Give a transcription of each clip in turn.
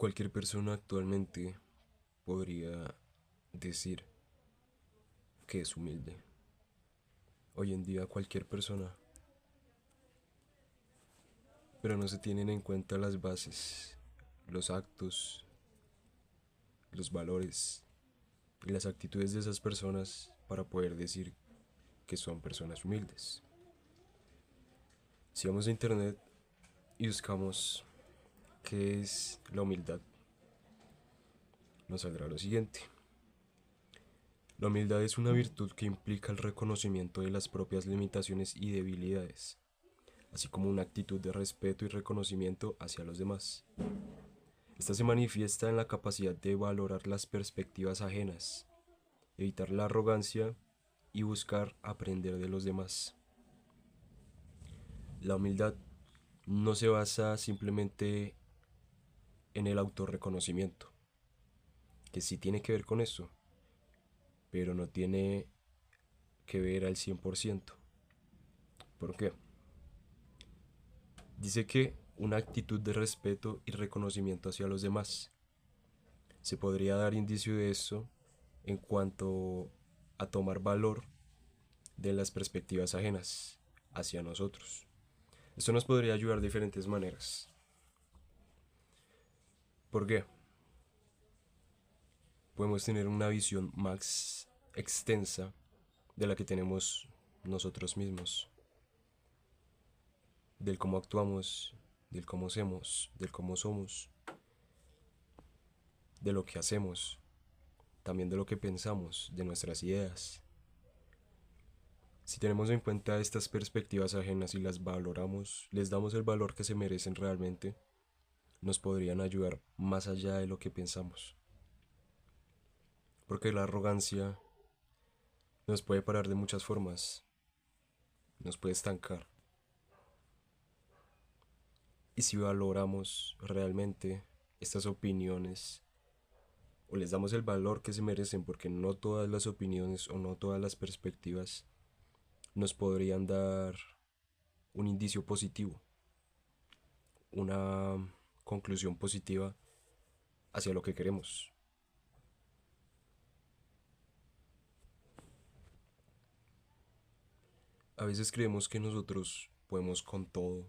Cualquier persona actualmente podría decir que es humilde. Hoy en día cualquier persona, pero no se tienen en cuenta las bases, los actos, los valores y las actitudes de esas personas para poder decir que son personas humildes. Si vamos a internet y buscamos qué es la humildad, nos saldrá lo siguiente. La humildad es una virtud que implica el reconocimiento de las propias limitaciones y debilidades, así como una actitud de respeto y reconocimiento hacia los demás. Esta se manifiesta en la capacidad de valorar las perspectivas ajenas, evitar la arrogancia y buscar aprender de los demás. La humildad no se basa simplemente en el autorreconocimiento, que sí tiene que ver con eso, pero no tiene que ver al 100%. ¿Por qué? Dice que una actitud de respeto y reconocimiento hacia los demás. Se podría dar indicio de eso en cuanto a tomar valor de las perspectivas ajenas hacia nosotros. Esto nos podría ayudar de diferentes maneras. ¿Por qué? Podemos tener una visión más extensa de la que tenemos nosotros mismos, del cómo actuamos, del cómo hacemos, del cómo somos, de lo que hacemos, también de lo que pensamos, de nuestras ideas. Si tenemos en cuenta estas perspectivas ajenas y las valoramos, les damos el valor que se merecen realmente, nos podrían ayudar más allá de lo que pensamos. Porque la arrogancia nos puede parar de muchas formas, nos puede estancar. Y si valoramos realmente estas opiniones o les damos el valor que se merecen, porque no todas las opiniones o no todas las perspectivas nos podrían dar un indicio positivo, una conclusión positiva hacia lo que queremos. A veces creemos que nosotros podemos con todo,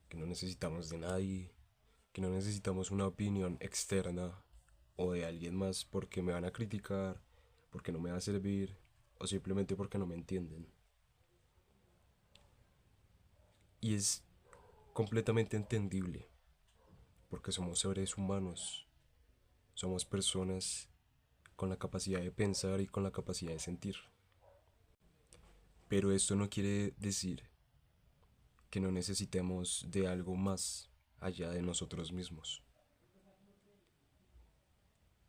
que no necesitamos de nadie, que no necesitamos una opinión externa o de alguien más porque me van a criticar, porque no me va a servir o simplemente porque no me entienden. Y es completamente entendible porque somos seres humanos, somos personas con la capacidad de pensar y con la capacidad de sentir. Pero esto no quiere decir que no necesitemos de algo más allá de nosotros mismos.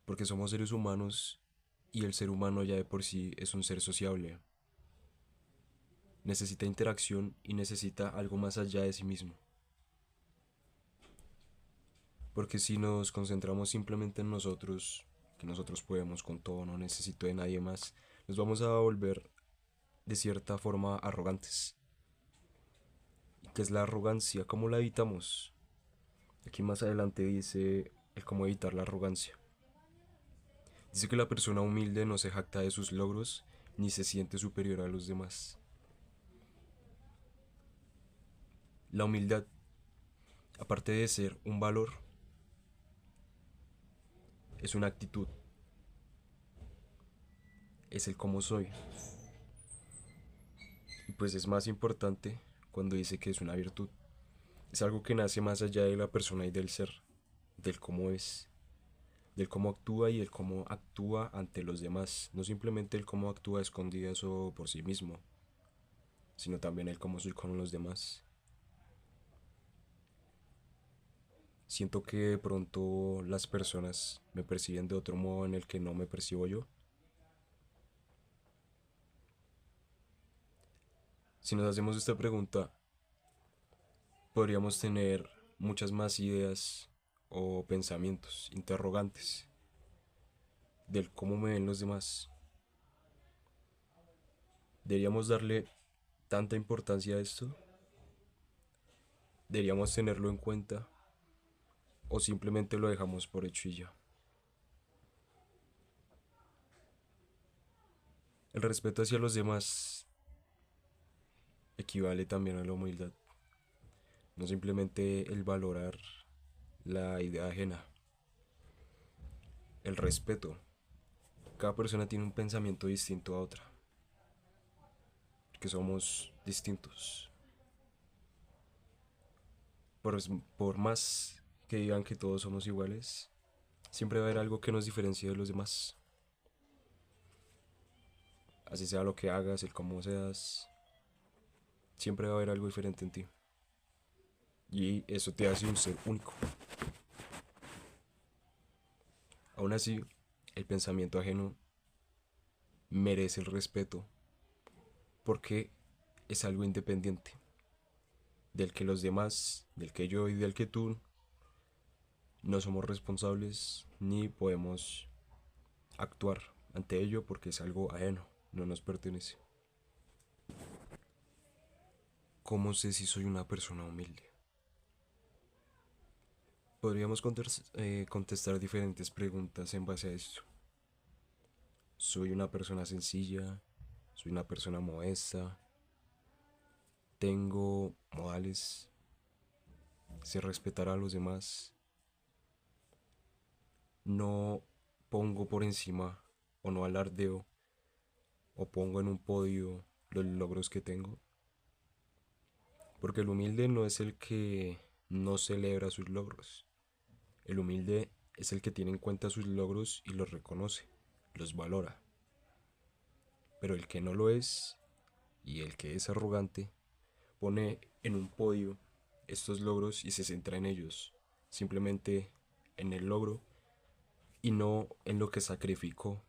Porque somos seres humanos y el ser humano ya de por sí es un ser sociable. Necesita interacción y necesita algo más allá de sí mismo. Porque si nos concentramos simplemente en nosotros, que nosotros podemos con todo, no necesito de nadie más, nos vamos a volver de cierta forma arrogantes. ¿Y qué es la arrogancia? ¿Cómo la evitamos? Aquí más adelante dice el cómo evitar la arrogancia. Dice que la persona humilde no se jacta de sus logros ni se siente superior a los demás. La humildad, aparte de ser un valor, es una actitud, es el cómo soy. Y pues es más importante cuando dice que es una virtud. Es algo que nace más allá de la persona y del ser, del cómo es, del cómo actúa y el cómo actúa ante los demás. No simplemente el cómo actúa a escondidas o por sí mismo, sino también el cómo soy con los demás. Siento que de pronto las personas me perciben de otro modo en el que no me percibo yo. Si nos hacemos esta pregunta, podríamos tener muchas más ideas o pensamientos interrogantes del cómo me ven los demás. ¿Deberíamos darle tanta importancia a esto? ¿Deberíamos tenerlo en cuenta? o simplemente lo dejamos por hecho y ya. El respeto hacia los demás equivale también a la humildad, no simplemente el valorar la idea ajena, el respeto. Cada persona tiene un pensamiento distinto a otra, que somos distintos. Por, por más que digan que todos somos iguales, siempre va a haber algo que nos diferencie de los demás. Así sea lo que hagas, el cómo seas, siempre va a haber algo diferente en ti. Y eso te hace un ser único. Aún así, el pensamiento ajeno merece el respeto porque es algo independiente del que los demás, del que yo y del que tú no somos responsables ni podemos actuar ante ello porque es algo ajeno, no nos pertenece. ¿Cómo sé si soy una persona humilde? Podríamos contestar diferentes preguntas en base a esto. ¿Soy una persona sencilla? ¿Soy una persona modesta? ¿Tengo modales? ¿Sé respetar a los demás? ¿No pongo por encima o no alardeo o pongo en un podio los logros que tengo? Porque el humilde no es el que no celebra sus logros. El humilde es el que tiene en cuenta sus logros y los reconoce, los valora. Pero el que no lo es y el que es arrogante pone en un podio estos logros y se centra en ellos, simplemente en el logro y no en lo que sacrificó,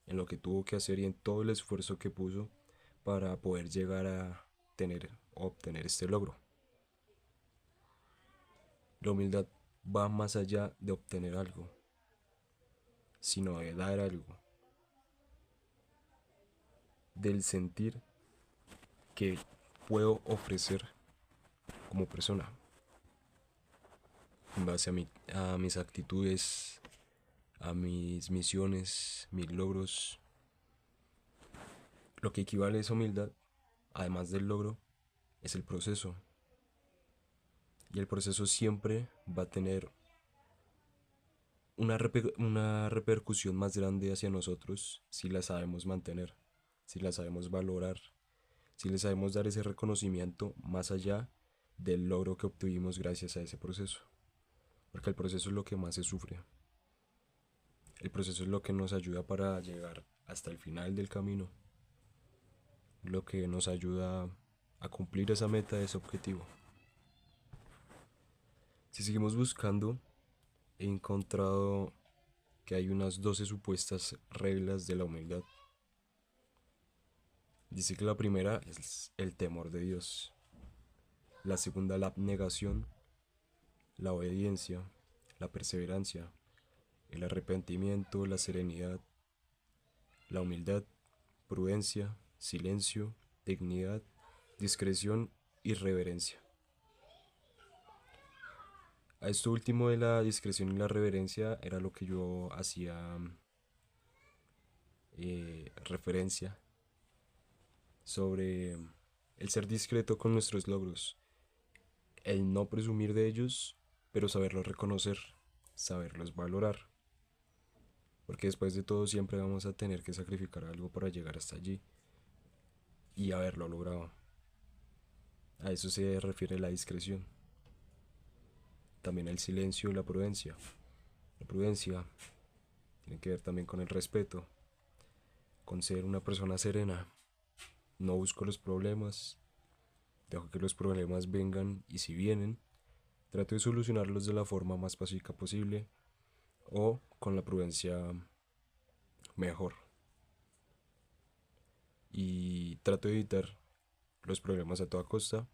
en lo que tuvo que hacer y en todo el esfuerzo que puso para poder llegar a tener o obtener este logro. La humildad va más allá de obtener algo, sino de dar algo, del sentir que puedo ofrecer como persona, en base a mis actitudes, a mis misiones, mis logros. Lo que equivale a esa humildad, además del logro, es el proceso. Y el proceso siempre va a tener una repercusión más grande hacia nosotros si la sabemos mantener, si la sabemos valorar, si le sabemos dar ese reconocimiento más allá del logro que obtuvimos gracias a ese proceso. Porque el proceso es lo que más se sufre. El proceso es lo que nos ayuda para llegar hasta el final del camino. Lo que nos ayuda a cumplir esa meta, ese objetivo. Si seguimos buscando, he encontrado que hay unas 12 supuestas reglas de la humildad. Dice que la primera es el temor de Dios, la segunda la abnegación, la obediencia, la perseverancia, el arrepentimiento, la serenidad, la humildad, prudencia, silencio, dignidad, discreción y reverencia. A esto último de la discreción y la reverencia era lo que yo hacía referencia sobre el ser discreto con nuestros logros, el no presumir de ellos, pero saberlos reconocer, saberlos valorar, porque después de todo siempre vamos a tener que sacrificar algo para llegar hasta allí y haberlo logrado. A eso se refiere la discreción. También el silencio y la prudencia. La prudencia tiene que ver también con el respeto, con ser una persona serena. No busco los problemas, dejo que los problemas vengan y si vienen, trato de solucionarlos de la forma más pacífica posible o con la prudencia mejor. Y trato de evitar los problemas a toda costa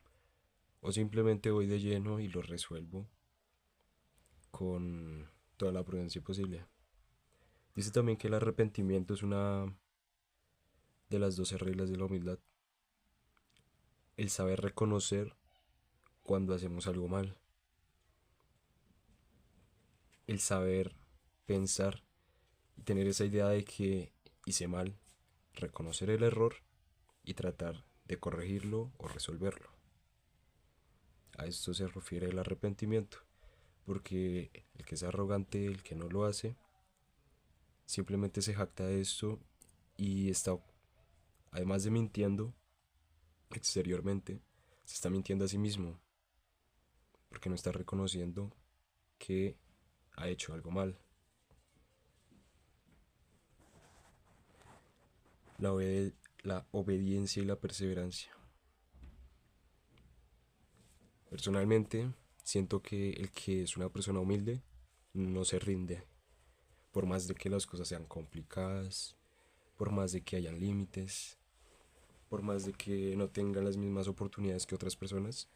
o simplemente voy de lleno y los resuelvo con toda la prudencia posible. Dice también que el arrepentimiento es una de las 12 reglas de la humildad. El saber reconocer cuando hacemos algo mal. el saber pensar y tener esa idea de que hice mal, reconocer el error y tratar de corregirlo o resolverlo. A esto se refiere el arrepentimiento, porque el que es arrogante, el que no lo hace, simplemente se jacta de esto y está, además de mintiendo exteriormente, se está mintiendo a sí mismo, porque no está reconociendo que ha hecho algo mal. La, la obediencia y la perseverancia. Personalmente, siento que el que es una persona humilde no se rinde, por más de que las cosas sean complicadas, por más de que hayan límites, por más de que no tengan las mismas oportunidades que otras personas.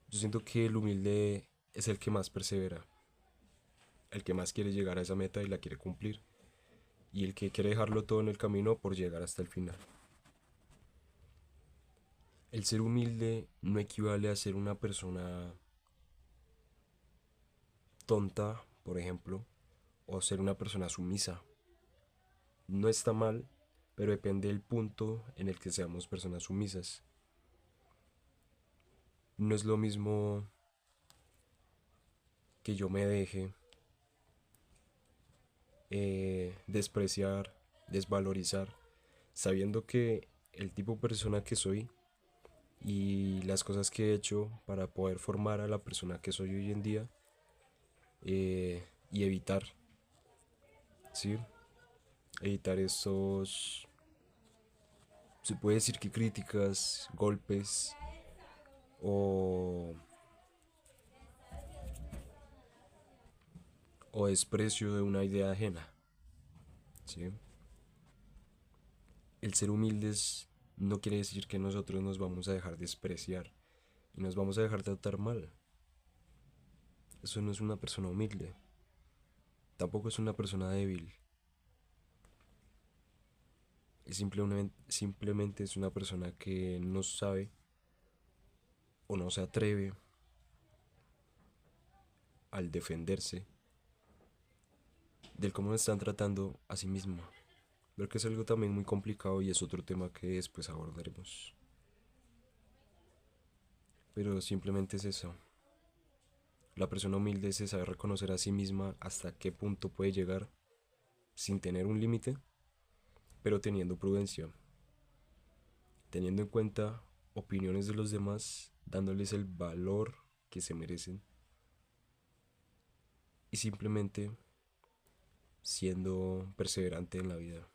Yo siento que el humilde es el que más persevera, el que más quiere llegar a esa meta y la quiere cumplir, y el que quiere dejarlo todo en el camino por llegar hasta el final. El ser humilde no equivale a ser una persona tonta, por ejemplo, o ser una persona sumisa. No está mal, pero depende del punto en el que seamos personas sumisas. No es lo mismo que yo me deje despreciar, desvalorizar, sabiendo que el tipo de persona que soy y las cosas que he hecho para poder formar a la persona que soy hoy en día, y evitar, ¿sí? Evitar estos, se puede decir que críticas, golpes o, o desprecio de una idea ajena, ¿sí? El ser humildes no quiere decir que nosotros nos vamos a dejar despreciar y nos vamos a dejar tratar mal. Eso no es una persona humilde. Tampoco es una persona débil. Simplemente es una persona que no sabe o no se atreve al defenderse del cómo están tratando a sí misma. Creo que es algo también muy complicado y es otro tema que después abordaremos. Pero simplemente es eso. La persona humilde se sabe reconocer a sí misma hasta qué punto puede llegar sin tener un límite, pero teniendo prudencia, teniendo en cuenta opiniones de los demás, dándoles el valor que se merecen y simplemente siendo perseverante en la vida.